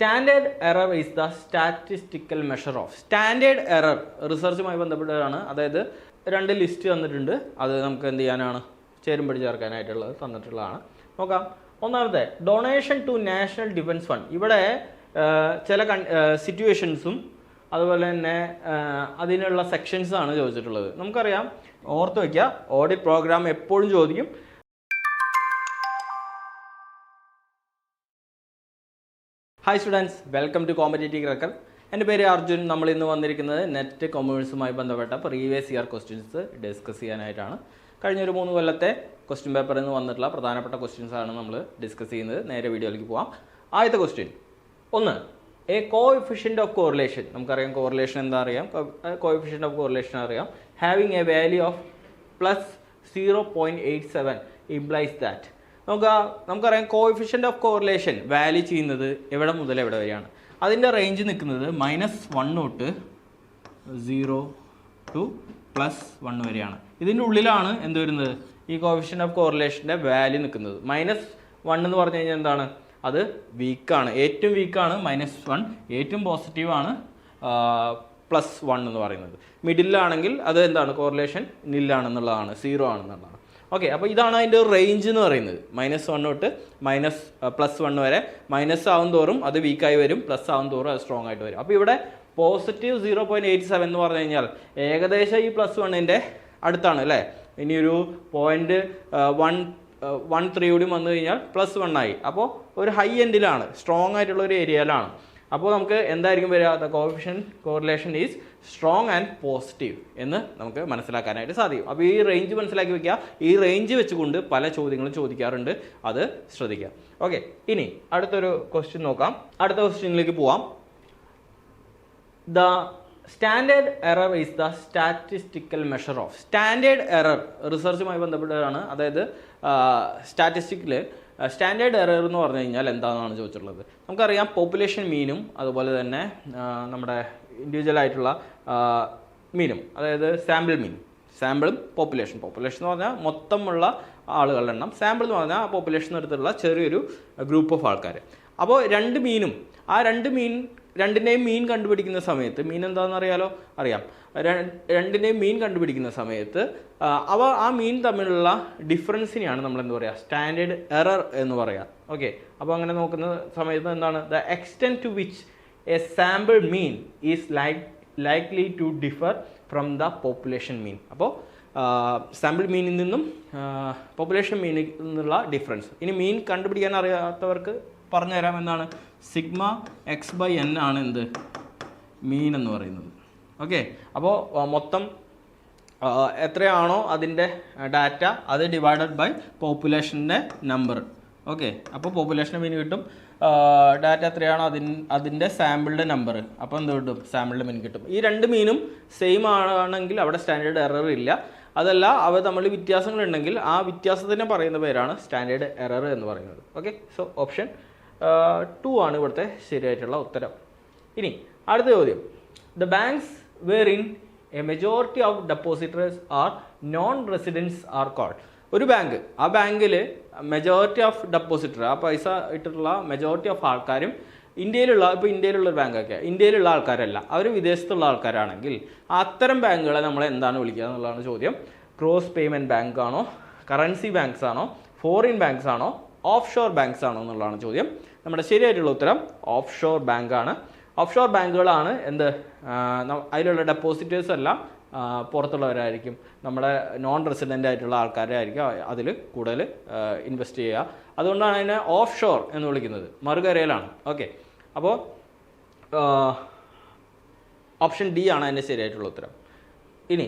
Standard error is the statistical measure of. Standard error റിസർച്ചുമായി ബന്ധപ്പെട്ടതാണ്. അതായത് രണ്ട് ലിസ്റ്റ് തന്നിട്ടുണ്ട്, അത് നമുക്ക് എന്ത് ചെയ്യാനാണ്, ചേരുംപടി ചേർക്കാനായിട്ടുള്ളത് തന്നിട്ടുള്ളതാണ്. നോക്കാം. ഒന്നാമത്തെ donation to national defence fund. ഇവിടെ ചില സിറ്റുവേഷൻസും അതുപോലെ തന്നെ അതിനുള്ള സെക്ഷൻസാണ് ചോദിച്ചിട്ടുള്ളത്. നമുക്കറിയാം, ഓർത്ത് വയ്ക്കുക, ഓഡിറ്റ് പ്രോഗ്രാം എപ്പോഴും ചോദിക്കും. Hi students, welcome to competitive cracker. എൻ്റെ പേര് അർജുൻ. നമ്മൾ ഇന്ന് വന്നിരിക്കുന്നത് നെറ്റ് കൊമേഴ്സുമായി ബന്ധപ്പെട്ട പ്രീവിയസ് ഇയർ ക്വസ്റ്റ്യൻസ് ഡിസ്കസ് ചെയ്യാനായിട്ടാണ്. കഴിഞ്ഞൊരു 3 കൊല്ലത്തെ ക്വസ്റ്റ്യൻ പേപ്പറിൽ നിന്ന് വന്നിട്ടുള്ള പ്രധാനപ്പെട്ട ക്വസ്റ്റ്യൻസ് ആണ് നമ്മൾ ഡിസ്കസ് ചെയ്യുന്നത്. നേരെ വീഡിയോയിലേക്ക് പോവാം. ആദ്യത്തെ question 1. A coefficient of correlation. നമുക്കറിയാം കോറിലേഷൻ എന്താ അറിയാം, കോഎഫിഷ്യൻ്റ് ഓഫ് കോറിലേഷൻ അറിയാം. Having A value of +0.87 implies that. നമുക്കറിയാം കോഎഫിഷ്യൻ്റ് ഓഫ് കോറിലേഷൻ വാല്യൂ ചെയ്യുന്നത് എവിടെ മുതൽ എവിടെ വരെയാണ്. അതിൻ്റെ റേഞ്ച് നിൽക്കുന്നത് -1 തൊട്ട് 0 to +1 വരെയാണ്. ഇതിൻ്റെ ഉള്ളിലാണ് എന്ത് വരുന്നത്, ഈ കോഎഫിഷ്യൻ്റ് ഓഫ് കോറിലേഷൻ്റെ വാല്യൂ നിൽക്കുന്നത്. -1 എന്ന് പറഞ്ഞു കഴിഞ്ഞാൽ എന്താണ്, അത് വീക്കാണ്, ഏറ്റവും വീക്കാണ് -1, ഏറ്റവും പോസിറ്റീവാണ് +1 എന്ന് പറയുന്നത്. മിഡിലാണെങ്കിൽ അത് എന്താണ്, കോറിലേഷൻ നില്ലാണെന്നുള്ളതാണ്, 0 ആണെന്നുള്ളതാണ്. ഓക്കെ, അപ്പോൾ ഇതാണ് അതിൻ്റെ റേഞ്ച് എന്ന് പറയുന്നത്. -1 തൊട്ട് +1 വരെ. മൈനസ് ആവും തോറും അത് വീക്കായി വരും, പ്ലസ് ആവും തോറും അത് സ്ട്രോങ് ആയിട്ട് വരും. അപ്പോൾ ഇവിടെ +0.87 എന്ന് പറഞ്ഞു കഴിഞ്ഞാൽ ഏകദേശം ഈ +1ൻ്റെ അടുത്താണ് അല്ലേ. ഇനിയൊരു 0.13 കൂടി വന്നു കഴിഞ്ഞാൽ +1 ആയി. അപ്പോൾ ഒരു ഹൈ എൻഡിലാണ്, സ്ട്രോങ് ആയിട്ടുള്ള ഒരു ഏരിയയിലാണ്. അപ്പോൾ നമുക്ക് എന്തായിരിക്കും വരിക, the coefficient correlation is strong and positive എന്ന് നമുക്ക് മനസ്സിലാക്കാനായിട്ട് സാധിക്കും. അപ്പോൾ ഈ റേഞ്ച് മനസ്സിലാക്കി വെക്കുക. ഈ റേഞ്ച് വെച്ചുകൊണ്ട് പല ചോദ്യങ്ങളും ചോദിക്കാറുണ്ട്, അത് ശ്രദ്ധിക്കുക. ഓക്കെ, ഇനി അടുത്തൊരു ക്വസ്റ്റ്യൻ നോക്കാം. അടുത്ത ക്വസ്റ്റ്യനിലേക്ക് പോവാം. The standard error is the statistical measure of. Standard error റിസർച്ചുമായി ബന്ധപ്പെട്ടതാണ്. അതായത് സ്റ്റാറ്റിസ്റ്റിക്കിൽ സ്റ്റാൻഡേർഡ് എറർ എന്ന് പറഞ്ഞു കഴിഞ്ഞാൽ എന്താണെന്നാണ് ചോദിച്ചിട്ടുള്ളത്. നമുക്കറിയാം പോപ്പുലേഷൻ മീനും അതുപോലെ തന്നെ നമ്മുടെ ഇൻഡിവിജ്വൽ ആയിട്ടുള്ള മീനും, അതായത് സാമ്പിളും പോപ്പുലേഷൻ എന്ന് പറഞ്ഞാൽ മൊത്തമുള്ള ആളുകളുടെ എണ്ണം, സാമ്പിൾ എന്ന് പറഞ്ഞാൽ പോപ്പുലേഷൻ എടുത്തുള്ള ചെറിയൊരു ഗ്രൂപ്പ് ഓഫ് ആൾക്കാർ. അപ്പോൾ രണ്ടിൻ്റെയും മീൻ കണ്ടുപിടിക്കുന്ന സമയത്ത്, മീൻ എന്താണെന്ന് അറിയാം. രണ്ടിൻ്റെയും മീൻ കണ്ടുപിടിക്കുന്ന സമയത്ത് ആ മീൻ തമ്മിലുള്ള ഡിഫറൻസിനെയാണ് നമ്മൾ എന്താ പറയുക, സ്റ്റാൻഡേർഡ് എറർ എന്ന് പറയാം. ഓക്കെ, അപ്പോൾ അങ്ങനെ നോക്കുന്ന സമയത്ത് എന്താണ്, the extent to which a sample mean is likely to differ from the population mean. അപ്പോൾ സാമ്പിൾ മീനിൽ നിന്നും പോപ്പുലേഷൻ മീനിൽ നിന്നുള്ള ഡിഫറൻസ്. ഇനി മീൻ കണ്ടുപിടിക്കാൻ അറിയാത്തവർക്ക് പറഞ്ഞു തരാം. എന്താണ്, σx/n ആണ് എന്ത്, മീൻ എന്ന് പറയുന്നത്. ഓക്കെ, അപ്പോൾ മൊത്തം എത്രയാണോ അതിൻ്റെ ഡാറ്റ, അത് ഡിവൈഡഡ് ബൈ പോപ്പുലേഷൻ്റെ നമ്പർ. ഓക്കെ, അപ്പോൾ പോപ്പുലേഷൻ്റെ മീൻ കിട്ടും, ഡാറ്റ എത്രയാണോ അതിൻ്റെ സാമ്പിളിൻ്റെ നമ്പർ, അപ്പോൾ എന്ത് കിട്ടും, സാമ്പിളിൻ്റെ മീൻ കിട്ടും. ഈ രണ്ട് മീനും സെയിം ആണെങ്കിൽ അവിടെ സ്റ്റാൻഡേർഡ് എറർ ഇല്ല. അതല്ല, അവ തമ്മിൽ വ്യത്യാസങ്ങളുണ്ടെങ്കിൽ ആ വ്യത്യാസത്തിനെ പറയുന്ന പേരാണ് സ്റ്റാൻഡേർഡ് എറർ എന്ന് പറയുന്നത്. ഓക്കെ, സോ ഓപ്ഷൻ 2 ആണ് ഇവിടുത്തെ ശരിയായിട്ടുള്ള ഉത്തരം. ഇനി അടുത്ത ചോദ്യം. The banks where in a majority of depositors are non residents are called. ഒരു ബാങ്ക്, ആ ബാങ്കിൽ മെജോറിറ്റി ഓഫ് ഡെപ്പോസിറ്റർ, ആ പൈസ ഇട്ടിട്ടുള്ള മെജോറിറ്റി ഓഫ് ആൾക്കാരും ഇന്ത്യയിലുള്ള ഒരു ബാങ്കൊക്കെ ഇന്ത്യയിലുള്ള ആൾക്കാരല്ല, അവർ വിദേശത്തുള്ള ആൾക്കാരാണെങ്കിൽ അത്തരം ബാങ്കുകളെ നമ്മൾ എന്താണ് വിളിക്കുക എന്നുള്ളതാണ് ചോദ്യം. ക്രോസ് പേയ്മെൻറ്റ് ബാങ്ക് ആണോ, കറൻസി ബാങ്ക്സ് ആണോ, ഫോറിൻ ബാങ്ക്സ് ആണോ, ഓഫ് ഷോർ ബാങ്ക്സ് ആണോ എന്നുള്ളതാണ് ചോദ്യം. നമ്മുടെ ശരിയായിട്ടുള്ള ഉത്തരം ഓഫ് ഷോർ ബാങ്ക് ആണ്. ഓഫ് ഷോർ ബാങ്കുകളാണ് എന്ത്, അതിലുള്ള ഡെപ്പോസിറ്റേഴ്സ് എല്ലാം പുറത്തുള്ളവരായിരിക്കും, നമ്മുടെ നോൺ റെസിഡൻ്റ് ആയിട്ടുള്ള ആൾക്കാരായിരിക്കും അതിൽ കൂടുതൽ ഇൻവെസ്റ്റ് ചെയ്യുക. അതുകൊണ്ടാണ് അതിനെ ഓഫ് ഷോർ എന്ന് വിളിക്കുന്നത്, മറുകരയിലാണ്. ഓക്കെ, അപ്പോൾ ഓപ്ഷൻ ഡി ആണ് അതിൻ്റെ ശരിയായിട്ടുള്ള ഉത്തരം. ഇനി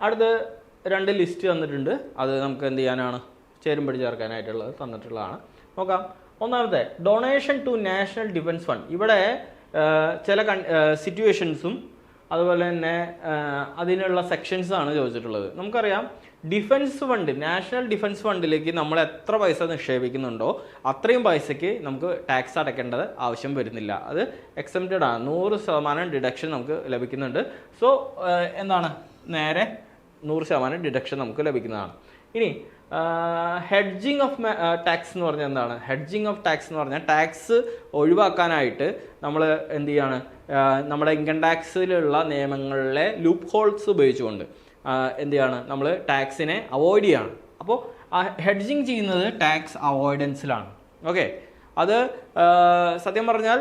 അടുത്ത് 2 ലിസ്റ്റ് തന്നിട്ടുണ്ട്, അത് നമുക്ക് എന്ത് ചെയ്യാനാണ്, ചേരുംപടി ചേർക്കാനായിട്ടുള്ളത് തന്നിട്ടുള്ളതാണ്. നോക്കാം. ഒന്നാമത്തെ donation to national defence fund. ഇവിടെ ചില സിറ്റുവേഷൻസും അതുപോലെ തന്നെ അതിനുള്ള സെക്ഷൻസാണ് ചോദിച്ചിട്ടുള്ളത്. നമുക്കറിയാം ഡിഫൻസ് ഫണ്ട്, നാഷണൽ ഡിഫൻസ് ഫണ്ടിലേക്ക് നമ്മൾ എത്ര പൈസ നിക്ഷേപിക്കുന്നുണ്ടോ അത്രയും പൈസയ്ക്ക് നമുക്ക് ടാക്സ് അടയ്ക്കേണ്ടത് ആവശ്യം വരുന്നില്ല. അത് എക്സംപ്റ്റഡ് ആണ്, 100% ഡിഡക്ഷൻ നമുക്ക് ലഭിക്കുന്നുണ്ട്. സോ എന്താണ്, നേരെ 100% ഡിഡക്ഷൻ നമുക്ക് ലഭിക്കുന്നതാണ്. ഇനി ഹെഡ്ജിങ് ഓഫ് ടാക്സ് എന്ന് പറഞ്ഞാൽ എന്താണ്? ഹെഡ്ജിങ് ഓഫ് ടാക്സ് എന്ന് പറഞ്ഞാൽ ടാക്സ് ഒഴിവാക്കാനായിട്ട് നമ്മൾ എന്ത് ചെയ്യാണ്, നമ്മുടെ ഇൻകം ടാക്സിലുള്ള നിയമങ്ങളിലെ ലൂപ്പ് ഹോൾസ് ഉപയോഗിച്ചുകൊണ്ട് എന്ത് ചെയ്യാണ്, നമ്മൾ ടാക്സിനെ അവോയ്ഡ് ചെയ്യാണ്. അപ്പോൾ ഹെഡ്ജിങ് ചെയ്യുന്നത് ടാക്സ് അവോയ്ഡൻസിലാണ്. ഓക്കെ, അത് സത്യം പറഞ്ഞാൽ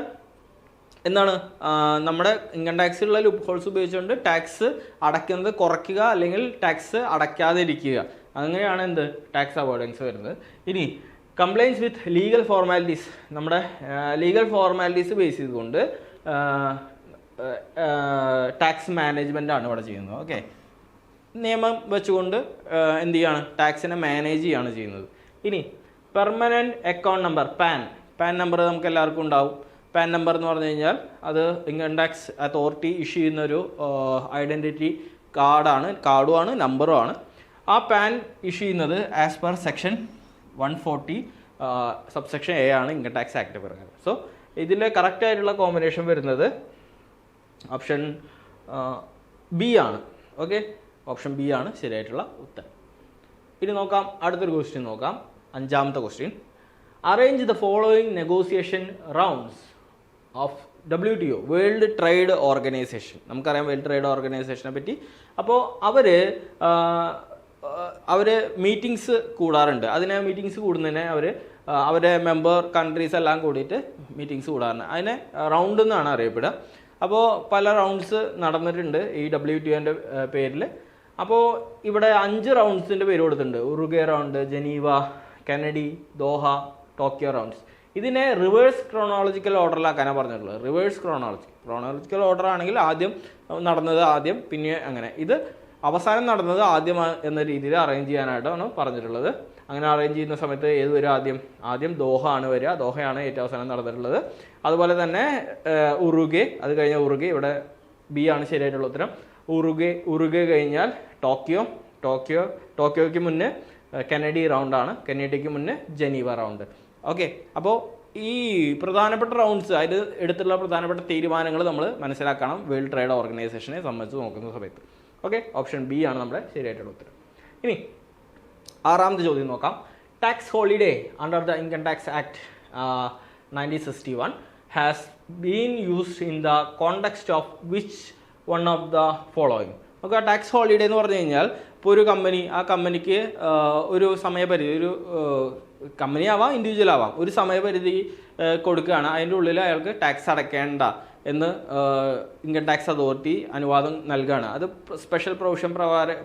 എന്താണ്, നമ്മുടെ ഇൻകം ടാക്സിലുള്ള ലൂപ്പ് ഹോൾസ് ഉപയോഗിച്ചുകൊണ്ട് ടാക്സ് അടയ്ക്കുന്നത് കുറയ്ക്കുക അല്ലെങ്കിൽ ടാക്സ് അടയ്ക്കാതെ ഇരിക്കുക, അങ്ങനെയാണ് എന്ത് ടാക്സ് അവോയ്ഡൻസ് വരുന്നത്. ഇനി കംപ്ലൈൻസ് വിത്ത് ലീഗൽ ഫോർമാലിറ്റീസ്, നമ്മുടെ ലീഗൽ ഫോർമാലിറ്റീസ് ബേസ് ചെയ്തുകൊണ്ട് ടാക്സ് മാനേജ്മെൻ്റ് ആണ് ഇവിടെ ചെയ്യുന്നത്. ഓക്കെ, നിയമം വെച്ചുകൊണ്ട് എന്ത് ചെയ്യാണ്, ടാക്സിനെ മാനേജ് ചെയ്യാണ് ചെയ്യുന്നത്. ഇനി permanent account number, PAN number നമുക്ക് എല്ലാവർക്കും ഉണ്ടാവും. പാൻ നമ്പർ എന്ന് പറഞ്ഞു കഴിഞ്ഞാൽ അത് ഇൻകം ടാക്സ് അതോറിറ്റി ഇഷ്യൂ ചെയ്യുന്നൊരു ഐഡൻറ്റിറ്റി കാർഡുമാണ് നമ്പറുമാണ്. ആ പാൻ ഇഷ്യൂ ചെയ്യുന്നത് as per section 140 subsection A ആണ് ഇൻകം ടാക്സ് ആക്ട് പ്രകാരം. സോ ഇതിൽ കറക്റ്റായിട്ടുള്ള കോമ്പിനേഷൻ വരുന്നത് ഓപ്ഷൻ ബി ആണ്. ഓക്കെ, ഓപ്ഷൻ ബി ആണ് ശരിയായിട്ടുള്ള ഉത്തരം. ഇനി നോക്കാം, അടുത്തൊരു ക്വസ്റ്റ്യൻ നോക്കാം. 5ാമത്തെ question, arrange the following negotiation rounds of WTO, world trade organisation. നമുക്കറിയാം വേൾഡ് ട്രേഡ് ഓർഗനൈസേഷനെ പറ്റി. അപ്പോൾ അവർ മീറ്റിങ്സ് കൂടാറുണ്ട്. മീറ്റിങ്സ് കൂടുന്നതിനെ അവരുടെ മെമ്പർ കൺട്രീസ് എല്ലാം കൂടിയിട്ട് മീറ്റിങ്സ് കൂടാറുണ്ട്. അതിനെ റൗണ്ട് എന്നാണ് അറിയപ്പെടുക. അപ്പോൾ പല റൗണ്ട്സ് നടന്നിട്ടുണ്ട് ഈ WTOൻ്റെ പേരിൽ. അപ്പോൾ ഇവിടെ 5 റൗണ്ട്സിൻ്റെ പേര് കൊടുത്തിട്ടുണ്ട്. Uruguay round, Geneva, Kennedy, Doha, Tokyo rounds. ഇതിനെ റിവേഴ്സ് ക്രോണോളജിക്കൽ ഓർഡറിലാക്കാനാണ് പറഞ്ഞിട്ടുള്ളത്. റിവേഴ്സ് ക്രോണോളജിക്കൽ ഓർഡർ ആണെങ്കിൽ ആദ്യം നടന്നത് ആദ്യം, പിന്നെ അങ്ങനെ. ഇത് അവസാനം നടന്നത് ആദ്യം എന്ന രീതിയിൽ അറേഞ്ച് ചെയ്യാനായിട്ടാണ് പറഞ്ഞിട്ടുള്ളത്. അങ്ങനെ അറേഞ്ച് ചെയ്യുന്ന സമയത്ത് ഏത് വരും, ആദ്യം ദോഹ ആണ് വരിക. ദോഹയാണ് ഏറ്റവും അവസാനം നടന്നിട്ടുള്ളത്. അതുപോലെ തന്നെ ഉറുഗ്വേ, അത് കഴിഞ്ഞ ഉറുഗ്വേ, ഇവിടെ ബി ആണ് ശരിയായിട്ടുള്ള ഉത്തരം. ഉറുഗ്വേ കഴിഞ്ഞാൽ ടോക്കിയോയ്ക്ക് മുന്നേ കെനഡി റൗണ്ടാണ്, കെനഡിക്ക് മുന്നേ ജനീവ റൗണ്ട്. ഓക്കെ, അപ്പോൾ ഈ പ്രധാനപ്പെട്ട റൗണ്ട്സ്, അതിൽ എടുത്തുള്ള പ്രധാനപ്പെട്ട തീരുമാനങ്ങൾ നമ്മൾ മനസ്സിലാക്കണം വേൾഡ് ട്രേഡ് ഓർഗനൈസേഷനെ സംബന്ധിച്ച് നോക്കുന്ന സമയത്ത്. ഓക്കെ, ഓപ്ഷൻ ബി ആണ് നമ്മുടെ ശരിയായിട്ടുള്ള ഉത്തരം. ഇനി 6ാമത്തെ ചോദ്യം നോക്കാം. Tax holiday under the income tax act 1961 has been used in the context of which one of the following. നമുക്ക് ടാക്സ് ഹോളിഡേ എന്ന് പറഞ്ഞു കഴിഞ്ഞാൽ ഇപ്പോൾ ഒരു കമ്പനി, ആ കമ്പനിക്ക് ഒരു സമയപരിധി, ഒരു കമ്പനി ആവാം ഇൻഡിവിജ്വൽ ആവാം, ഒരു സമയപരിധി കൊടുക്കുകയാണ്. അതിൻ്റെ ഉള്ളിൽ അയാൾക്ക് ടാക്സ് അടയ്ക്കേണ്ട എന്ന് ഇൻകം ടാക്സ് അതോറിറ്റി അനുവാദം നൽകുകയാണ്. അത് സ്പെഷ്യൽ പ്രൊവിഷൻ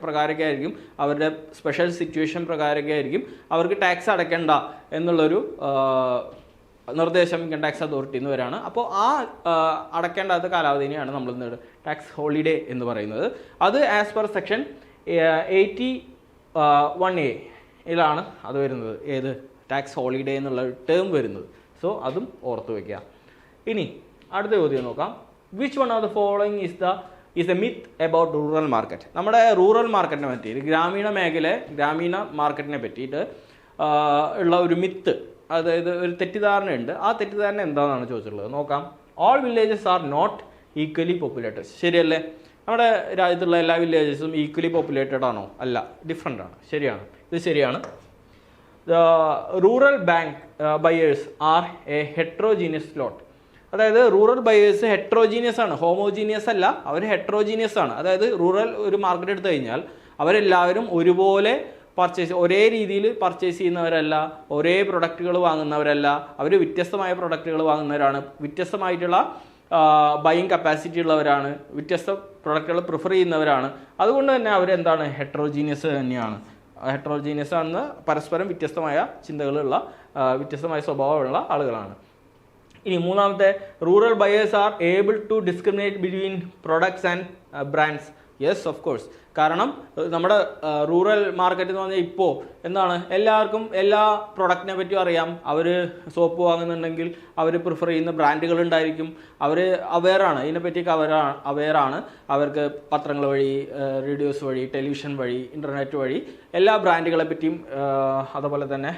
പ്രകാരമൊക്കെ ആയിരിക്കും, അവരുടെ സ്പെഷ്യൽ സിറ്റുവേഷൻ പ്രകാരമൊക്കെ ആയിരിക്കും അവർക്ക് ടാക്സ് അടയ്ക്കേണ്ട എന്നുള്ളൊരു നിർദ്ദേശം ഇൻകം ടാക്സ് അതോറിറ്റി എന്ന് വരാണ്. അപ്പോൾ ആ അടയ്ക്കേണ്ടാത്ത കാലാവധിനെയാണ് നമ്മൾ ടാക്സ് ഹോളിഡേ എന്ന് പറയുന്നത്. അത് ആസ് പെർ സെക്ഷൻ 81A അത് വരുന്നത്. ഏത് ടാക്സ് ഹോളിഡേ എന്നുള്ള ടേം വരുന്നത്. സോ അതും ഓർത്ത് വയ്ക്കുക. ഇനി അടുത്ത ചോദ്യം നോക്കാം. Which one of the following is A myth about rural market. നമ്മുടെ റൂറൽ മാർക്കറ്റിനെ പറ്റി, ഗ്രാമീണ മാർക്കറ്റിനെ പറ്റിയിട്ട് ഉള്ള ഒരു മിത്ത്, അതായത് ഒരു തെറ്റിദ്ധാരണയുണ്ട്. ആ തെറ്റിദ്ധാരണ എന്താണെന്നാണ് ചോദിച്ചിട്ടുള്ളത്. നോക്കാം. All villages are not equally populated. ശരിയല്ലേ? നമ്മുടെ രാജ്യത്തുള്ള എല്ലാ വില്ലേജസും ഈക്വലി പോപ്പുലേറ്റഡ് ആണോ? അല്ല, ഡിഫറെൻ്റ് ആണ്. ശരിയാണ്, ഇത് ശരിയാണ്. The rural bank buyers are a heterogeneous lot. അതായത് റൂറൽ ബയേഴ്സ് ഹെട്രോജീനിയസ് ആണ്, ഹോമോജീനിയസ് അല്ല, അവർ ഹെട്രോജീനിയസ് ആണ്. അതായത് റൂറൽ ഒരു മാർക്കറ്റ് എടുത്തു കഴിഞ്ഞാൽ അവരെല്ലാവരും ഒരുപോലെ ഒരേ രീതിയിൽ പർച്ചേസ് ചെയ്യുന്നവരല്ല, ഒരേ പ്രൊഡക്റ്റുകൾ വാങ്ങുന്നവരല്ല, അവർ വ്യത്യസ്തമായ പ്രൊഡക്റ്റുകൾ വാങ്ങുന്നവരാണ്, വ്യത്യസ്തമായിട്ടുള്ള ബൈയിങ് കപ്പാസിറ്റി ഉള്ളവരാണ്, വ്യത്യസ്ത പ്രൊഡക്റ്റുകൾ പ്രിഫർ ചെയ്യുന്നവരാണ്. അതുകൊണ്ട് തന്നെ അവരെന്താണ്, ഹെട്രോജീനിയസ് തന്നെയാണ്. ഹെട്രോജീനിയസ് ആണെന്ന് പരസ്പരം വ്യത്യസ്തമായ ചിന്തകളുള്ള, വ്യത്യസ്തമായ സ്വഭാവമുള്ള ആളുകളാണ്. ഇനി 3ാമത്തെ, rural buyers are able to discriminate between products and brands. Yes, of course. കാരണം നമ്മുടെ റൂറൽ മാർക്കറ്റ് എന്ന് പറഞ്ഞാൽ ഇപ്പോൾ എന്താണ്, എല്ലാവർക്കും എല്ലാ പ്രൊഡക്റ്റിനെ പറ്റിയും അറിയാം. അവർ സോപ്പ് വാങ്ങുന്നുണ്ടെങ്കിൽ അവർ പ്രിഫർ ചെയ്യുന്ന ബ്രാൻഡുകൾ ഉണ്ടായിരിക്കും. അവർ അവെയറാണ്, ഇതിനെപ്പറ്റിയൊക്കെ അവെയറാണ്. അവർക്ക് പത്രങ്ങൾ വഴി, റേഡിയോസ് വഴി, ടെലിവിഷൻ വഴി, ഇൻ്റർനെറ്റ് വഴി എല്ലാ ബ്രാൻഡുകളെ പറ്റിയും അതുപോലെ തന്നെ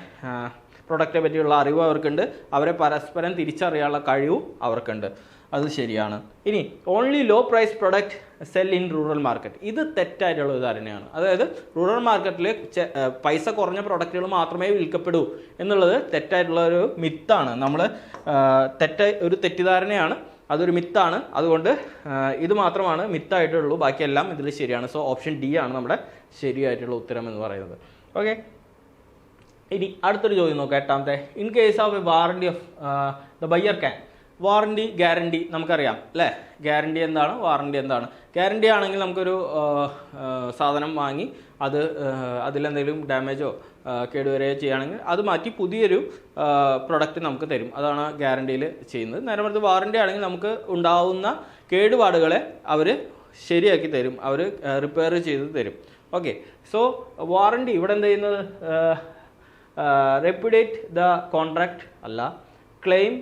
പ്രൊഡക്റ്റിനെ പറ്റിയുള്ള അറിവ് അവർക്കുണ്ട്. അവരെ പരസ്പരം തിരിച്ചറിയാനുള്ള കഴിവും അവർക്കുണ്ട്. അത് ശരിയാണ്. ഇനി only low price product sell in rural market, ഇത് തെറ്റായിട്ടുള്ള ഒരു ധാരണയാണ്. അതായത് റൂറൽ മാർക്കറ്റിൽ പൈസ കുറഞ്ഞ പ്രൊഡക്റ്റുകൾ മാത്രമേ വിൽക്കപ്പെടൂ എന്നുള്ളത് തെറ്റായിട്ടുള്ള ഒരു മിത്താണ്. നമ്മൾ ഒരു തെറ്റിദ്ധാരണയാണ്, അതൊരു മിത്താണ്. അതുകൊണ്ട് ഇത് മാത്രമാണ് മിത്തായിട്ടുള്ളൂ, ബാക്കിയെല്ലാം ഇതിൽ ശരിയാണ്. സോ ഓപ്ഷൻ ഡി ആണ് നമ്മുടെ ശരിയായിട്ടുള്ള ഉത്തരം എന്ന് പറയുന്നത്. ഓക്കെ, ഇനി അടുത്തൊരു ചോദ്യം നോക്കാം, എട്ടാമത്തെ. In case of A warranty of the buyer can, warranty guarantee നമുക്കറിയാം അല്ലേ. ഗ്യാരണ്ടി എന്താണ്, വാറണ്ടി എന്താണ്? ഗ്യാരണ്ടി ആണെങ്കിൽ നമുക്കൊരു സാധനം വാങ്ങി അതിലെന്തെങ്കിലും ഡാമേജോ കേടുവരെയോ ചെയ്യുകയാണെങ്കിൽ അത് മാറ്റി പുതിയൊരു പ്രൊഡക്റ്റ് നമുക്ക് തരും. അതാണ് ഗ്യാരണ്ടിയിൽ ചെയ്യുന്നത്. നേരെ മറിച്ച് വാറണ്ടി ആണെങ്കിൽ നമുക്ക് ഉണ്ടാവുന്ന കേടുപാടുകളെ അവർ ശരിയാക്കി തരും, അവർ റിപ്പയർ ചെയ്ത് തരും. ഓക്കെ, സോ വാറണ്ടി ഇവിടെ എന്ത് ചെയ്യുന്നത്? റെപ്യൂഡേറ്റ് ദ കോൺട്രാക്ട് അല്ല, ക്ലെയിം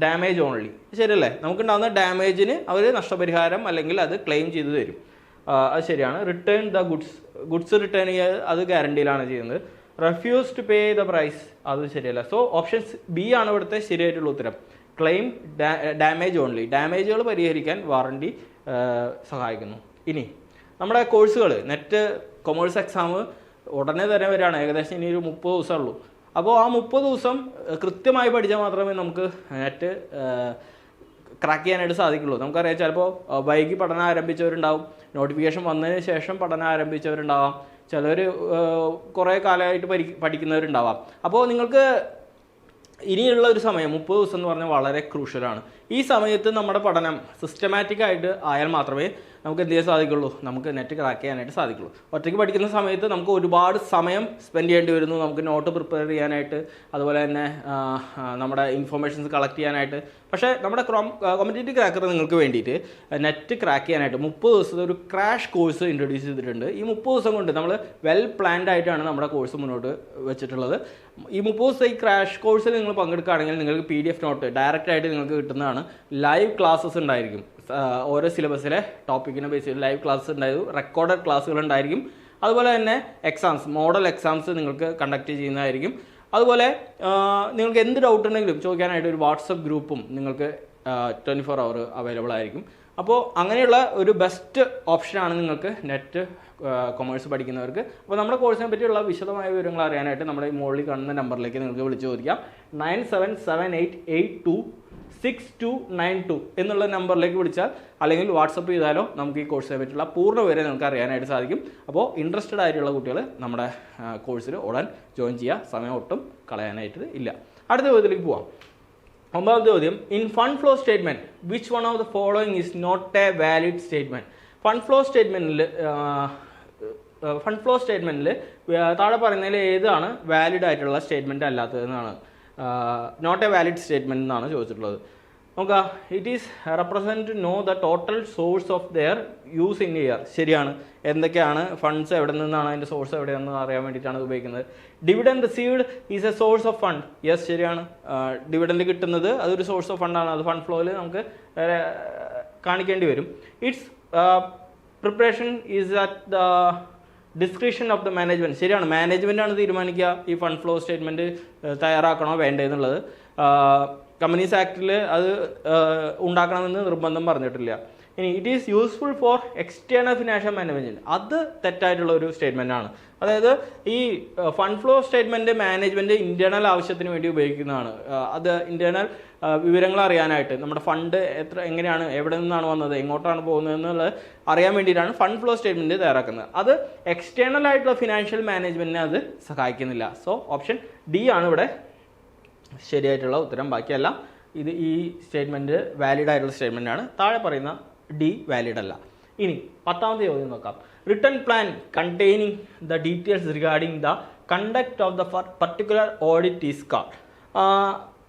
ഡാമേജ് ഓൺലി, ശരിയല്ലേ? നമുക്കുണ്ടാകുന്ന ഡാമേജിന് അവർ നഷ്ടപരിഹാരം അല്ലെങ്കിൽ അത് ക്ലെയിം ചെയ്ത് തരും, അത് ശരിയാണ്. റിട്ടേൺ ദ ഗുഡ്സ് റിട്ടേൺ ചെയ്യുക, അത് ഗ്യാരണ്ടിയിലാണ് ചെയ്യുന്നത്. Refuse to pay the price, അത് ശരിയല്ല. സോ ഓപ്ഷൻ ബി ആണ് ഇവിടുത്തെ ശരിയായിട്ടുള്ള ഉത്തരം. ക്ലെയിം ഡാമേജ് ഓൺലി, ഡാമേജുകൾ പരിഹരിക്കാൻ വാറണ്ടി സഹായിക്കുന്നു. ഇനി നമ്മുടെ കോഴ്സുകൾ, നെറ്റ് കൊമേഴ്സ് എക്സാം ഉടനെ തന്നെ വരികയാണ്, ഏകദേശം ഇനി ഒരു 30 ദിവസമേ ഉള്ളൂ. അപ്പോൾ ആ 30 ദിവസം കൃത്യമായി പഠിച്ചാൽ മാത്രമേ നമുക്ക് നെറ്റ് ക്രാക്ക് ചെയ്യാനായിട്ട് സാധിക്കുള്ളൂ. നമുക്കറിയാം, ചിലപ്പോൾ വൈകി പഠനം ആരംഭിച്ചവരുണ്ടാവും, നോട്ടിഫിക്കേഷൻ വന്നതിന് ശേഷം പഠനം ആരംഭിച്ചവരുണ്ടാവാം, ചിലർ കുറേ കാലമായിട്ട് പഠിക്കുന്നവരുണ്ടാവാം. അപ്പോൾ നിങ്ങൾക്ക് ഇനിയുള്ള ഒരു സമയം 30 ദിവസം എന്ന് പറഞ്ഞാൽ വളരെ ക്രൂഷ്യലാണ്. ഈ സമയത്ത് നമ്മുടെ പഠനം സിസ്റ്റമാറ്റിക് ആയിട്ട് ആയാൽ മാത്രമേ നമുക്ക് എന്ത് ചെയ്യാൻ സാധിക്കുള്ളൂ, നമുക്ക് നെറ്റ് ക്രാക്ക് ചെയ്യാനായിട്ട് സാധിക്കുള്ളൂ. ഒറ്റയ്ക്ക് പഠിക്കുന്ന സമയത്ത് നമുക്ക് ഒരുപാട് സമയം സ്പെൻഡ് ചെയ്യേണ്ടി വരുന്നു, നമുക്ക് നോട്ട് പ്രിപ്പയർ ചെയ്യാനായിട്ട്, അതുപോലെ തന്നെ നമ്മുടെ ഇൻഫർമേഷൻസ് കളക്ട് ചെയ്യാനായിട്ട്. പക്ഷേ നമ്മുടെ കോമ്പറ്റേറ്റീവ് ക്രാക്കർ നിങ്ങൾക്ക് വേണ്ടിയിട്ട് നെറ്റ് ക്രാക്ക് ചെയ്യാനായിട്ട് 30 ദിവസത്തെ ഒരു ക്രാഷ് കോഴ്സ് ഇൻട്രൊഡ്യൂസ് ചെയ്തിട്ടുണ്ട്. ഈ 30 ദിവസം കൊണ്ട് നമ്മൾ വെൽ പ്ലാൻഡ് ആയിട്ടാണ് നമ്മുടെ കോഴ്സ് മുന്നോട്ട് വെച്ചിട്ടുള്ളത്. ഈ 30 ദിവസത്തെ ഈ ക്രാഷ് കോഴ്സിൽ നിങ്ങൾ പങ്കെടുക്കുകയാണെങ്കിൽ നിങ്ങൾക്ക് PDF നോട്ട് ഡയറക്റ്റ് ആയിട്ട് നിങ്ങൾക്ക് കിട്ടുന്നതാണ്. ലൈവ് ക്ലാസ്സസ് ഉണ്ടായിരിക്കും, ഓരോ സിലബസിലെ ടോപ്പിക്കിനെ ബേസ് ചെയ്ത് ലൈവ് ക്ലാസ്സസ് ഉണ്ടായിരിക്കും, റെക്കോർഡഡ് ക്ലാസ്സുകൾ ഉണ്ടായിരിക്കും. അതുപോലെ തന്നെ എക്സാംസ്, മോഡൽ എക്സാംസ് നിങ്ങൾക്ക് കണ്ടക്ട് ചെയ്യുന്നതായിരിക്കും. അതുപോലെ നിങ്ങൾക്ക് എന്ത് ഡൗട്ട് ഉണ്ടെങ്കിലും ചോദിക്കാനായിട്ട് ഒരു വാട്സപ്പ് ഗ്രൂപ്പും നിങ്ങൾക്ക് 24 hour അവൈലബിൾ ആയിരിക്കും. അപ്പോൾ അങ്ങനെയുള്ള ഒരു ബെസ്റ്റ് ഓപ്ഷനാണ് നിങ്ങൾക്ക് നെറ്റ് കൊമേഴ്സ് പഠിക്കുന്നവർക്ക്. അപ്പോൾ നമ്മുടെ കോഴ്സിനെ പറ്റിയുള്ള വിശദമായ വിവരങ്ങൾ അറിയാനായിട്ട് നമ്മുടെ ഈ മുകളിൽ കാണുന്ന നമ്പറിലേക്ക് നിങ്ങൾക്ക് വിളിച്ച് ചോദിക്കാം. 9778826292 എന്നുള്ള നമ്പറിലേക്ക് വിളിച്ചാൽ അല്ലെങ്കിൽ വാട്സപ്പ് ചെയ്താലോ നമുക്ക് ഈ കോഴ്സിനെ പറ്റിയുള്ള പൂർണ്ണ വിവരം നിങ്ങൾക്ക് അറിയാനായിട്ട് സാധിക്കും. അപ്പോൾ ഇൻട്രസ്റ്റഡ് ആയിട്ടുള്ള കുട്ടികൾ നമ്മുടെ കോഴ്സിൽ ഉടൻ ജോയിൻ ചെയ്യുക, സമയം ഒട്ടും കളയാനായിട്ട് ഇല്ല. അടുത്ത ചോദ്യത്തിലേക്ക് പോവാം. 9ാമത്തെ ചോദ്യം. In fund flow statement which one of the following is not a valid statement? Fund flow സ്റ്റേറ്റ്മെന്റിൽ താഴെ പറയുന്നതിൽ ഏതാണ് വാലിഡ് ആയിട്ടുള്ള സ്റ്റേറ്റ്മെന്റ് അല്ലാത്തതെന്നാണ്, നോട്ട് എ വാലിഡ് സ്റ്റേറ്റ്മെന്റ് എന്നാണ് ചോദിച്ചിട്ടുള്ളത്. നോക്കുക, it is represent to know the total source of their use in year. ശരിയാണ്. എന്തൊക്കെയാണ് ഫണ്ട്സ്, എവിടെ നിന്നാണ് അതിൻ്റെ സോഴ്സ് എവിടെയാണെന്ന് അറിയാൻ വേണ്ടിയിട്ടാണ് ഇത് ഉപയോഗിക്കുന്നത്. Dividend received is A source of fund. Yes, ശരിയാണ്. ഡിവിഡൻഡ് കിട്ടുന്നത് അതൊരു സോഴ്സ് ഓഫ് ഫണ്ടാണ്, അത് ഫണ്ട് ഫ്ലോയിൽ നമുക്ക് കാണിക്കേണ്ടി വരും. It's preparation is at the description of the management. ശരിയാണ്, മാനേജ്മെൻറ്റാണ് തീരുമാനിക്കുക ഈ ഫണ്ട് ഫ്ലോ സ്റ്റേറ്റ്മെൻറ്റ് തയ്യാറാക്കണോ വേണ്ടതെന്നുള്ളത്. കമ്പനീസ് ആക്ടിൽ അത് ഉണ്ടാക്കണമെന്ന് നിർബന്ധം പറഞ്ഞിട്ടില്ല. ഇനി it is useful for external financial management, അത് തെറ്റായിട്ടുള്ള ഒരു സ്റ്റേറ്റ്മെൻ്റ് ആണ്. അതായത് ഈ fund flow statement management internal ആവശ്യത്തിന് വേണ്ടി ഉപയോഗിക്കുന്നതാണ്. അത് ഇൻറ്റേർണൽ വിവരങ്ങൾ അറിയാനായിട്ട്, നമ്മുടെ ഫണ്ട് എങ്ങനെയാണ്, എവിടെ നിന്നാണ് വന്നത്, എങ്ങോട്ടാണ് പോകുന്നത് എന്നുള്ളത് അറിയാൻ വേണ്ടിയിട്ടാണ് ഫണ്ട് ഫ്ലോ സ്റ്റേറ്റ്മെൻറ്റ് തയ്യാറാക്കുന്നത്. അത് എക്സ്റ്റേണൽ ആയിട്ടുള്ള ഫിനാൻഷ്യൽ മാനേജ്മെൻറ്റിനെ അത് സഹായിക്കുന്നില്ല. സോ ഓപ്ഷൻ ഡി ആണ് ഇവിടെ ശരിയായിട്ടുള്ള ഉത്തരം. ബാക്കിയെല്ലാം ഈ സ്റ്റേറ്റ്മെൻറ്റ് വാലിഡ് ആയിട്ടുള്ള സ്റ്റേറ്റ്മെൻ്റ് ആണ്. താഴെ പറയുന്ന ഡി വാലിഡ് അല്ല. ഇനി 10ാമത്തെ ചോദ്യം നോക്കാം. Written plan containing the details regarding the conduct of the particular audit is called.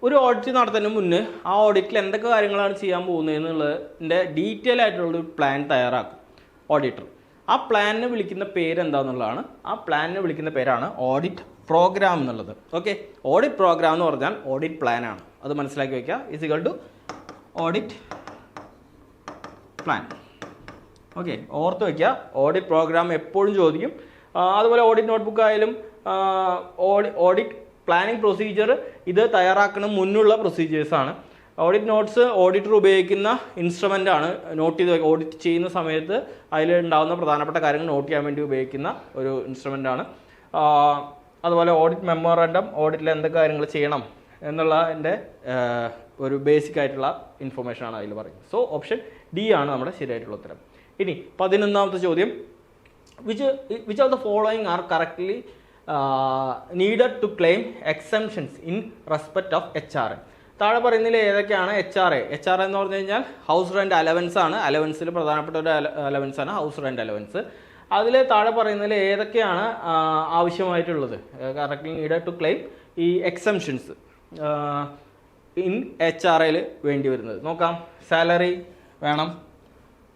ഒരു ഓഡിറ്റ് നടത്തുന്നതിന് മുന്നേ ആ ഓഡിറ്റിൽ എന്തൊക്കെ കാര്യങ്ങളാണ് ചെയ്യാൻ പോകുന്നത് എന്നുള്ളതിൻ്റെ ഡീറ്റെയിൽ ആയിട്ടുള്ളൊരു പ്ലാൻ തയ്യാറാക്കും ഓഡിറ്റർ. ആ പ്ലാനിനെ വിളിക്കുന്ന പേര് എന്താണെന്നുള്ളതാണ്. ആ പ്ലാനിനെ വിളിക്കുന്ന പേരാണ് ഓഡിറ്റ് പ്രോഗ്രാം എന്നുള്ളത്. ഓക്കെ, ഓഡിറ്റ് പ്രോഗ്രാം എന്ന് പറഞ്ഞാൽ ഓഡിറ്റ് പ്ലാൻ ആണ്, അത് മനസ്സിലാക്കി വയ്ക്കുക. Is equal to audit plan. Okay, ഓർത്ത് വയ്ക്കുക. ഓഡിറ്റ് പ്രോഗ്രാം എപ്പോഴും ചോദിക്കും. അതുപോലെ ഓഡിറ്റ് നോട്ട്ബുക്ക് ആയാലും ഓഡിറ്റ് പ്ലാനിങ് പ്രൊസീജിയർ ഇത് തയ്യാറാക്കുന്ന മുന്നുള്ള പ്രൊസീജിയേഴ്സാണ്. ഓഡിറ്റ് നോട്ട്സ് ഓഡിറ്റർ ഉപയോഗിക്കുന്ന ഇൻസ്ട്രുമെൻ്റ് ആണ്. നോട്ട് ചെയ്ത് ഓഡിറ്റ് ചെയ്യുന്ന സമയത്ത് അതിൽ ഉണ്ടാകുന്ന പ്രധാനപ്പെട്ട കാര്യങ്ങൾ നോട്ട് ചെയ്യാൻ വേണ്ടി ഉപയോഗിക്കുന്ന ഒരു ഇൻസ്ട്രുമെൻ്റ് ആണ്. അതുപോലെ ഓഡിറ്റ് മെമ്മോറാണ്ടം, ഓഡിറ്റിൽ എന്തൊക്കെ കാര്യങ്ങൾ ചെയ്യണം എന്നുള്ളതിൻ്റെ ഒരു ബേസിക് ആയിട്ടുള്ള ഇൻഫർമേഷൻ ആണ് അതിൽ പറയുന്നത്. സോ ഓപ്ഷൻ ഡി ആണ് നമ്മുടെ ശരിയായിട്ടുള്ള ഉത്തരം. ഇനി 11ാമത്തെ ചോദ്യം, which of the following are correctly needed to claim exemptions in respect of HRA. താഴെ പറയുന്നതിൽ ഏതൊക്കെയാണ് HRA എന്ന് പറഞ്ഞു കഴിഞ്ഞാൽ ഹൗസ് റെൻറ്റ് അലവൻസ് ആണ്. അലവൻസിൽ പ്രധാനപ്പെട്ട ഒരു അലവൻസ് ആണ് ഹൗസ് റെൻറ്റ് അലവൻസ്. അതിൽ താഴെ പറയുന്നതിൽ ഏതൊക്കെയാണ് ആവശ്യമായിട്ടുള്ളത്, കറക്റ്റ്ലി നീഡഡ് ടു ക്ലെയിം ഈ എക്സംഷൻസ് ഇൻ HRAയിൽ വേണ്ടി വരുന്നത് നോക്കാം. സാലറി വേണം,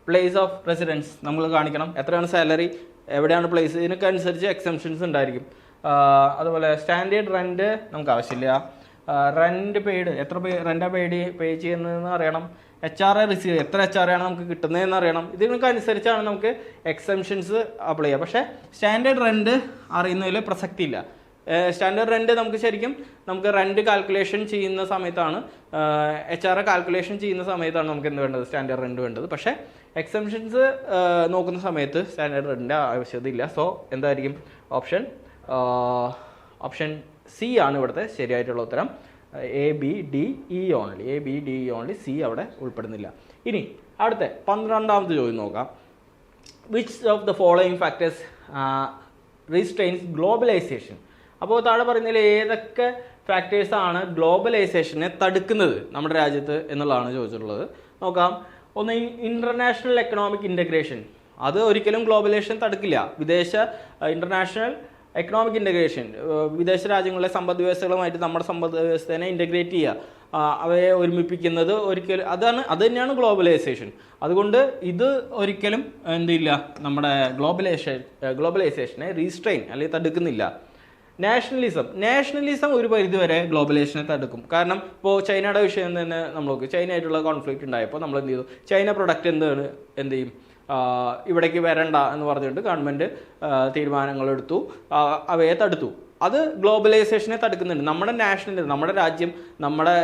പ്ലേസ് ഓഫ് റെസിഡൻസ് നമ്മൾ കാണിക്കണം, എത്രയാണ് സാലറി, എവിടെയാണ് പ്ലേസ്, ഇതിനൊക്കെ അനുസരിച്ച് എക്സംഷൻസ് ഉണ്ടായിരിക്കും. അതുപോലെ സ്റ്റാൻഡേർഡ് റെൻറ്റ് നമുക്ക് ആവശ്യമില്ല. റെൻറ്റ് പെയ്ഡ്, എത്ര റെൻറ്റാ പേ ചെയ്യുന്നതെന്ന് അറിയണം. HRA റിസീവ്, എത്ര HRA ആണ് നമുക്ക് കിട്ടുന്നതെന്ന് അറിയണം. ഇതിനൊക്കെ അനുസരിച്ചാണ് നമുക്ക് എക്സംഷൻസ് അപ്ലൈ ചെയ്യുക. പക്ഷേ സ്റ്റാൻഡേർഡ് റെൻറ്റ് അറിയുന്നതിൽ പ്രസക്തിയില്ല. സ്റ്റാൻഡേർഡ് റെൻറ്റ് നമുക്ക് റെൻറ്റ് കാൽക്കുലേഷൻ ചെയ്യുന്ന സമയത്താണ്, HRA കാൽക്കുലേഷൻ ചെയ്യുന്ന സമയത്താണ് നമുക്ക് എന്ത് വേണ്ടത്, സ്റ്റാൻഡേർഡ് റെൻറ്റ് വേണ്ടത്. പക്ഷേ എക്സംഷൻസ് നോക്കുന്ന സമയത്ത് സ്റ്റാൻഡേർഡ് റെൻറ്റിൻ്റെ ആവശ്യതയില്ല. സോ എന്തായിരിക്കും ഓപ്ഷൻ സി ആണ് ഇവിടുത്തെ ശരിയായിട്ടുള്ള ഉത്തരം. ABDE ഓൺലി, സി അവിടെ ഉൾപ്പെടുന്നില്ല. ഇനി അടുത്ത 12ാമത്തെ ചോദ്യം നോക്കാം. Which of the following factors restrains globalisation. അപ്പോൾ താഴെ പറയുന്നതിൽ ഏതൊക്കെ ഫാക്ടേഴ്സാണ് ഗ്ലോബലൈസേഷനെ തടുക്കുന്നത് നമ്മുടെ രാജ്യത്ത് എന്നുള്ളതാണ് ചോദിച്ചിട്ടുള്ളത്. നോക്കാം. ഒന്ന്, ഇൻ്റർനാഷണൽ എക്കണോമിക് ഇൻ്റഗ്രേഷൻ. അത് ഒരിക്കലും ഗ്ലോബലൈസേഷൻ തടുക്കില്ല. ഇന്റർനാഷണൽ എക്കണോമിക് ഇൻ്റഗ്രേഷൻ, വിദേശ രാജ്യങ്ങളിലെ സമ്പദ് വ്യവസ്ഥകളുമായിട്ട് നമ്മുടെ സമ്പദ് വ്യവസ്ഥയെ ഇൻ്റഗ്രേറ്റ് ചെയ്യുക, അവയെ ഒരുമിപ്പിക്കുന്നത് ഒരിക്കലും അത് തന്നെയാണ് ഗ്ലോബലൈസേഷൻ. അതുകൊണ്ട് ഇത് ഒരിക്കലും എന്തില്ല, നമ്മുടെ ഗ്ലോബലൈസേഷനെ റീസ്ട്രെയിൻ അല്ലെങ്കിൽ തടുക്കുന്നില്ല. നാഷണലിസം ഒരു പരിധിവരെ ഗ്ലോബലൈസേഷനെ തടുക്കും. കാരണം ഇപ്പോൾ ചൈനയുടെ വിഷയം തന്നെ നമ്മൾ നോക്കും. ചൈനയായിട്ടുള്ള കോൺഫ്ലിക്റ്റ് ഉണ്ടായപ്പോൾ നമ്മൾ എന്ത് ചെയ്തു, ചൈന പ്രൊഡക്റ്റ് എന്ത് ചെയ്യും, ഇവിടേക്ക് വരണ്ട എന്ന് പറഞ്ഞുകൊണ്ട് ഗവൺമെൻറ് തീരുമാനങ്ങളെടുത്തു, അവയെ തടുത്തു. അത് ഗ്ലോബലൈസേഷനെ തടുക്കുന്നുണ്ട്. നമ്മുടെ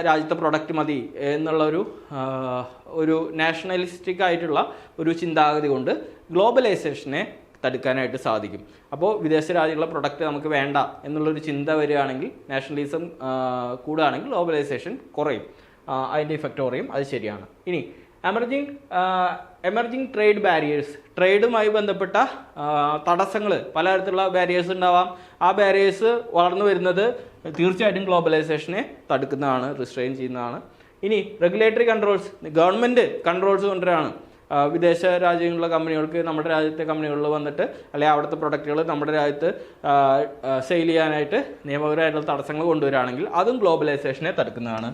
രാജ്യത്തെ പ്രൊഡക്റ്റ് മതി എന്നുള്ള ഒരു നാഷണലിസ്റ്റിക് ആയിട്ടുള്ള ഒരു ചിന്താഗതി കൊണ്ട് ഗ്ലോബലൈസേഷനെ തടുക്കാനായിട്ട് സാധിക്കും. അപ്പോൾ വിദേശ രാജ്യങ്ങളുടെ പ്രൊഡക്റ്റ് നമുക്ക് വേണ്ട എന്നുള്ളൊരു ചിന്ത വരികയാണെങ്കിൽ, നാഷണലിസം കൂടുകയാണെങ്കിൽ ഗ്ലോബലൈസേഷൻ കുറയും, അതിൻ്റെ ഇഫക്റ്റ് കുറയും. അത് ശരിയാണ്. ഇനി എമർജിങ് ട്രേഡ് ബാരിയേഴ്സ്, ട്രേഡുമായി ബന്ധപ്പെട്ട തടസ്സങ്ങൾ, പലതരത്തിലുള്ള ബാരിയേഴ്സ് ഉണ്ടാവാം. ആ ബാരിയേഴ്സ് വളർന്നു വരുന്നത് തീർച്ചയായിട്ടും ഗ്ലോബലൈസേഷനെ തടുക്കുന്നതാണ്, റിസ്ട്രെയിൻ ചെയ്യുന്നതാണ്. ഇനി റെഗുലേറ്ററി കൺട്രോൾസ്, ഗവൺമെൻറ് കൺട്രോൾസ് കൊണ്ടുവരാണ്. വിദേശ രാജ്യങ്ങളിലെ കമ്പനികൾക്ക് നമ്മുടെ രാജ്യത്തെ കമ്പനികളിൽ വന്നിട്ട് അല്ലെങ്കിൽ അവിടുത്തെ പ്രൊഡക്റ്റുകൾ നമ്മുടെ രാജ്യത്ത് സെയിൽ ചെയ്യാനായിട്ട് നിയമപരമായിട്ടുള്ള തടസ്സങ്ങൾ കൊണ്ടുവരികയാണെങ്കിൽ അതും ഗ്ലോബലൈസേഷനെ തടുക്കുന്നതാണ്.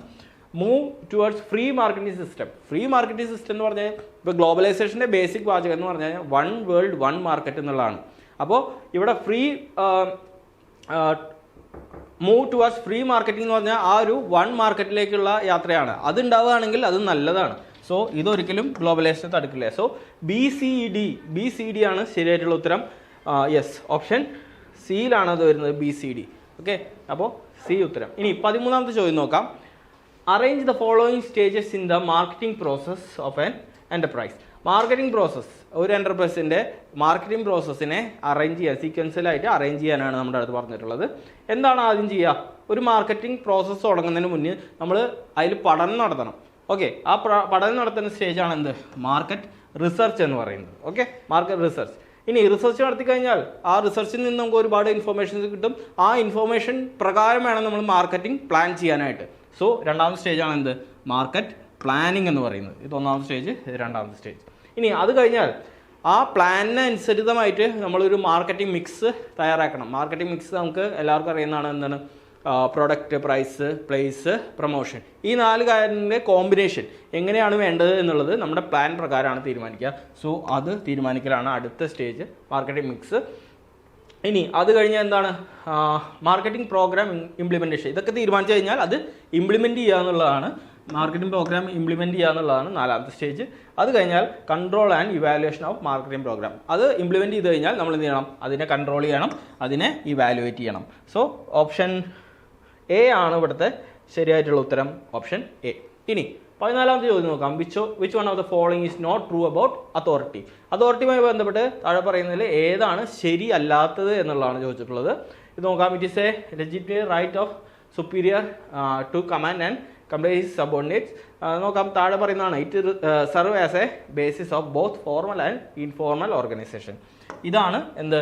Move towards free marketing system. Free marketing system എന്ന് പറഞ്ഞാൽ ഇപ്പോൾ ഗ്ലോബലൈസേഷൻ്റെ ബേസിക് വാചകം എന്ന് പറഞ്ഞാൽ വൺ വേൾഡ് വൺ മാർക്കറ്റ് എന്നുള്ളതാണ്. അപ്പോൾ ഇവിടെ മൂവ് ടുവേർഡ്സ് ഫ്രീ മാർക്കറ്റിംഗ് എന്ന് പറഞ്ഞാൽ ആ ഒരു വൺ മാർക്കറ്റിലേക്കുള്ള യാത്രയാണ്. അത് ഉണ്ടാവുകയാണെങ്കിൽ അത് നല്ലതാണ്. സോ ഇതൊരിക്കലും ഗ്ലോബലൈസേഷൻ തടുക്കില്ല. സോ BCD ആണ് ശരിയായിട്ടുള്ള ഉത്തരം. യെസ്, ഓപ്ഷൻ സിയിലാണ് അത് വരുന്നത്, BCD. ഓക്കെ, അപ്പോൾ സി ഉത്തരം. ഇനി 13ാമത്തെ ചോദ്യം നോക്കാം. Arrange the following stages in the marketing process of an enterprise. Marketing process, ഒരു എൻ്റർപ്രൈസിൻ്റെ മാർക്കറ്റിംഗ് പ്രോസസ്സിനെ അറേഞ്ച് ചെയ്യുക, സീക്വൻസിലായിട്ട് അറേഞ്ച് ചെയ്യാനാണ് നമ്മുടെ അടുത്ത് പറഞ്ഞിട്ടുള്ളത്. എന്താണ് ആദ്യം ചെയ്യുക? ഒരു മാർക്കറ്റിംഗ് പ്രോസസ്സ് തുടങ്ങുന്നതിന് മുന്നേ നമ്മൾ അതിൽ പഠനം നടത്തണം. ഓക്കെ, ആ പഠനം നടത്തുന്ന സ്റ്റേജാണ് എന്ത്, മാർക്കറ്റ് റിസർച്ച് എന്ന് പറയുന്നത്. Okay, market research. ഇനി റിസർച്ച് നടത്തി കഴിഞ്ഞാൽ ആ റിസർച്ചിൽ നിന്ന് നമുക്ക് ഒരുപാട് ഇൻഫർമേഷൻസ് കിട്ടും. ആ ഇൻഫർമേഷൻ പ്രകാരം വേണം നമ്മൾ മാർക്കറ്റിംഗ് പ്ലാൻ ചെയ്യാനായിട്ട്. സോ രണ്ടാമത്തെ സ്റ്റേജാണ് എന്ത്, മാർക്കറ്റ് പ്ലാനിങ് എന്ന് പറയുന്നത്. ഇത് ഒന്നാമത്തെ സ്റ്റേജ്, ഇത് രണ്ടാമത്തെ സ്റ്റേജ്. ഇനി അത് കഴിഞ്ഞാൽ ആ പ്ലാനിന് അനുസരിതമായിട്ട് നമ്മളൊരു മാർക്കറ്റിംഗ് മിക്സ് തയ്യാറാക്കണം. മാർക്കറ്റിംഗ് മിക്സ് നമുക്ക് എല്ലാവർക്കും അറിയുന്നതാണ്. എന്താണ്, പ്രൊഡക്റ്റ്, പ്രൈസ്, പ്ലേസ്, പ്രൊമോഷൻ. ഈ 4 കാര്യങ്ങളുടെ കോമ്പിനേഷൻ എങ്ങനെയാണ് വേണ്ടത് എന്നുള്ളത് നമ്മുടെ പ്ലാൻ പ്രകാരമാണ് തീരുമാനിക്കുക. സോ അത് തീരുമാനിക്കലാണ് അടുത്ത സ്റ്റേജ്, മാർക്കറ്റിംഗ് മിക്സ്. ഇനി അത് കഴിഞ്ഞാൽ എന്താണ്, മാർക്കറ്റിംഗ് പ്രോഗ്രാം ഇംപ്ലിമെൻറ്റേഷൻ. ഇതൊക്കെ തീരുമാനിച്ചു കഴിഞ്ഞാൽ അത് ഇംപ്ലിമെൻറ്റ് ചെയ്യുക എന്നുള്ളതാണ്, മാർക്കറ്റിംഗ് പ്രോഗ്രാം ഇംപ്ലിമെൻറ്റ് ചെയ്യുക എന്നുള്ളതാണ് 4ാമത്തെ സ്റ്റേജ്. അത് കഴിഞ്ഞാൽ control and evaluation of marketing program. അത് ഇംപ്ലിമെൻറ്റ് ചെയ്ത് കഴിഞ്ഞാൽ നമ്മൾ എന്ത് ചെയ്യണം, അതിനെ കൺട്രോൾ ചെയ്യണം, അതിനെ ഇവാലുവേറ്റ് ചെയ്യണം. സോ ഓപ്ഷൻ എ ആണ് ഇവിടുത്തെ ശരിയായിട്ടുള്ള ഉത്തരം, ഓപ്ഷൻ എ. ഇനി 14ാമത്തെ ചോദ്യം നോക്കാം. Which one of the following is not true about authority. അതോറിറ്റിയുമായി ബന്ധപ്പെട്ട് താഴെ പറയുന്നതിൽ ഏതാണ് ശരിയല്ലാത്തത് എന്നുള്ളതാണ് ചോദിച്ചിട്ടുള്ളത്. ഇത് നോക്കാം. It is a legitimate right of superior to command and comply his subordinates. നോക്കാം. താഴെ പറയുന്നതാണ് it serve as a basis of both formal and informal organisation. ഇതാണ് എന്ത്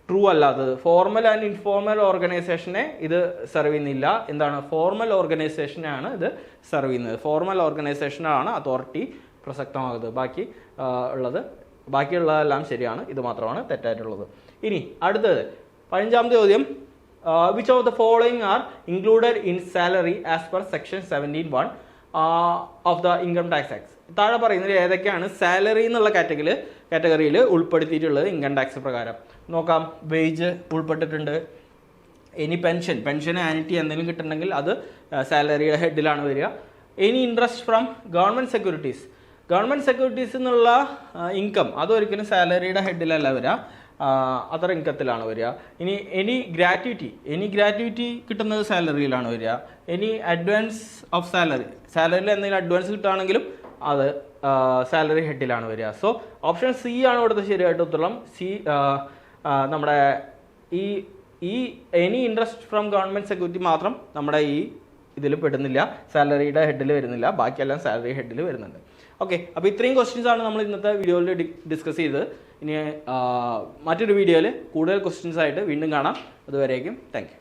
ട്രൂ അല്ലാത്തത്. ഫോർമൽ ആൻഡ് ഇൻഫോർമൽ ഓർഗനൈസേഷനെ ഇത് സെർവ് ചെയ്യുന്നില്ല. എന്താണ് ഫോർമൽ ഓർഗനൈസേഷനാണ് ഇത് സെർവ് ചെയ്യുന്നത്. ഫോർമൽ ഓർഗനൈസേഷനാണ് അതോറിറ്റി പ്രസക്തമാകുന്നത്. ബാക്കിയുള്ളതെല്ലാം ശരിയാണ്, ഇത് മാത്രമാണ് തെറ്റായിട്ടുള്ളത്. ഇനി അടുത്തത് 15ാമത്തെ ചോദ്യം. Which of the following are included in salary as per section 17(1) of the income tax act. താഴെ പറയുന്നത് ഏതൊക്കെയാണ് സാലറി എന്നുള്ള കാറ്റഗറിയിൽ ഉൾപ്പെടുത്തിയിട്ടുള്ളത് ഇൻകം ടാക്സ് പ്രകാരം. നോക്കാം. വേജ് ഉൾപ്പെട്ടിട്ടുണ്ട്. ഇനി പെൻഷൻ ആനിറ്റി എന്തെങ്കിലും കിട്ടുന്നുണ്ടെങ്കിൽ അത് സാലറിയുടെ ഹെഡിലാണ് വരിക. ഇനി ഇൻട്രസ്റ്റ് ഫ്രം ഗവൺമെൻറ് സെക്യൂരിറ്റീസ് എന്നുള്ള ഇൻകം അതൊരിക്കലും സാലറിയുടെ ഹെഡിലല്ല വരിക, അതർ ഇൻകത്തിലാണ് വരിക. ഇനി എനി ഗ്രാറ്റുവിറ്റി കിട്ടുന്നത് സാലറിയിലാണ് വരിക. ഇനി അഡ്വാൻസ് ഓഫ് സാലറിയിൽ എന്തെങ്കിലും അഡ്വാൻസ് കിട്ടുകയാണെങ്കിലും അത് സാലറി ഹെഡിലാണ് വരിക. സോ ഓപ്ഷൻ സി ആണ് ഇവിടുത്തെ ശരിയായിട്ട് ഉത്തരം. സി നമ്മുടെ ഈ any interest from government security മാത്രം നമ്മുടെ ഈ ഇതിൽ പെടുന്നില്ല, സാലറിയുടെ ഹെഡിൽ വരുന്നില്ല, ബാക്കിയെല്ലാം സാലറി ഹെഡിൽ വരുന്നുണ്ട്. ഓക്കെ, അപ്പോൾ ഇത്രയും ക്വസ്റ്റ്യൻസ് ആണ് നമ്മൾ ഇന്നത്തെ വീഡിയോയിൽ ഡിസ്കസ് ചെയ്തത്. ഇനി മറ്റൊരു വീഡിയോയിൽ കൂടുതൽ ക്വസ്റ്റ്യൻസ് ആയിട്ട് വീണ്ടും കാണാം. അതുവരേക്കും താങ്ക് യു.